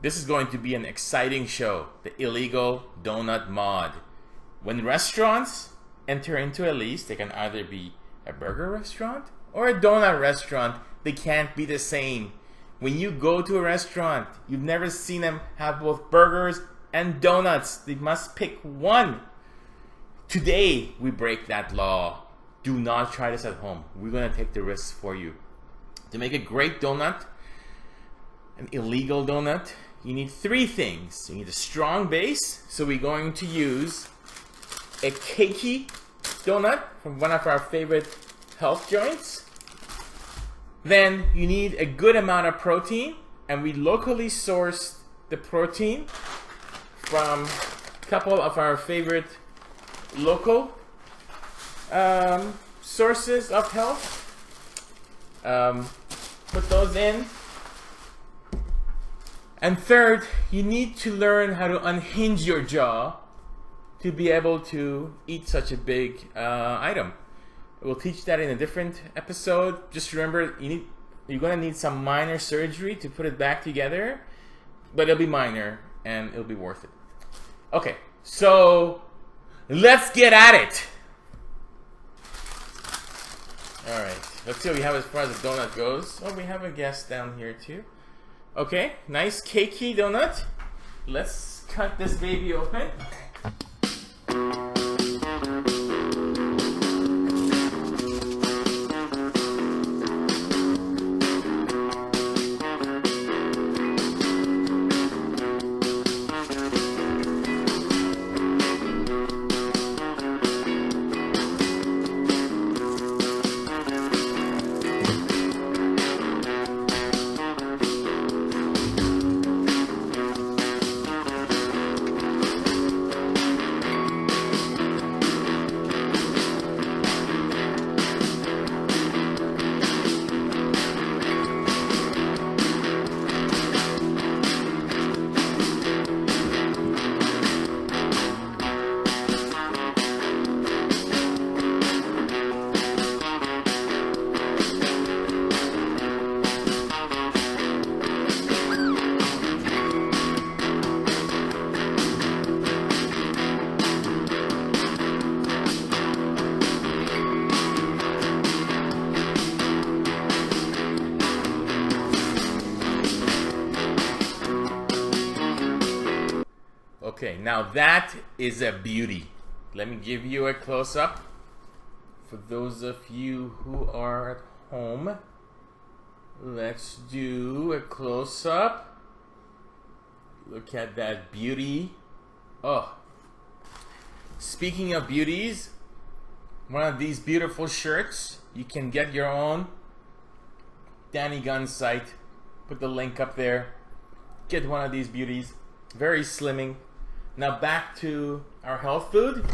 This is going to be an exciting show, the illegal donut mod. When restaurants enter into a lease, they can either be a burger restaurant or a donut restaurant. They can't be the same. When you go to a restaurant, you've never seen them have both burgers and donuts. They must pick one. Today, we break that law. Do not try this at home. We're going to take the risks for you. To make a great donut, an illegal donut, you need three things. You need a strong base, so we're going to use a cakey donut from one of our favorite health joints. Then you need a good amount of protein, and we locally sourced the protein from a couple of our favorite local sources of health. Put those in. And third, you need to learn how to unhinge your jaw to be able to eat such a big item. We'll teach that in a different episode. Just remember, you're going to need some minor surgery to put it back together, but it'll be minor and it'll be worth it. Okay, so let's get at it. All right, let's see what we have as far as the donut goes. Oh, we have a guest down here too. Okay, nice cakey donut. Let's cut this baby open. Okay, now that is a beauty. Let me give you a close-up. For those of you who are at home, let's do a close-up. Look at that beauty. Oh, speaking of beauties, one of these beautiful shirts, you can get your own. Danny Gun site. Put the link up there. Get one of these beauties. Very slimming. Now back to our health food.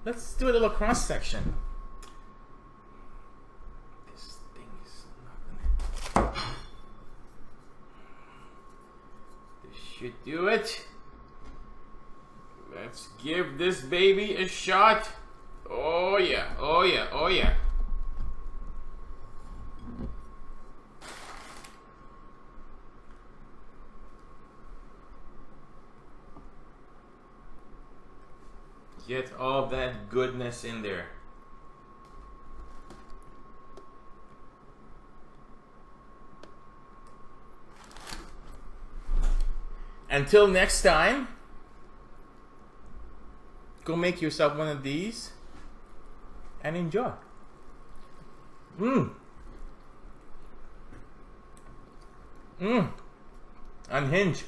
Let's do a little cross section. This thing is not gonna. This should do it. Let's give this baby a shot. Oh yeah, oh yeah, oh yeah. Get all that goodness in there. Until next time, go make yourself one of these and enjoy. Unhinge.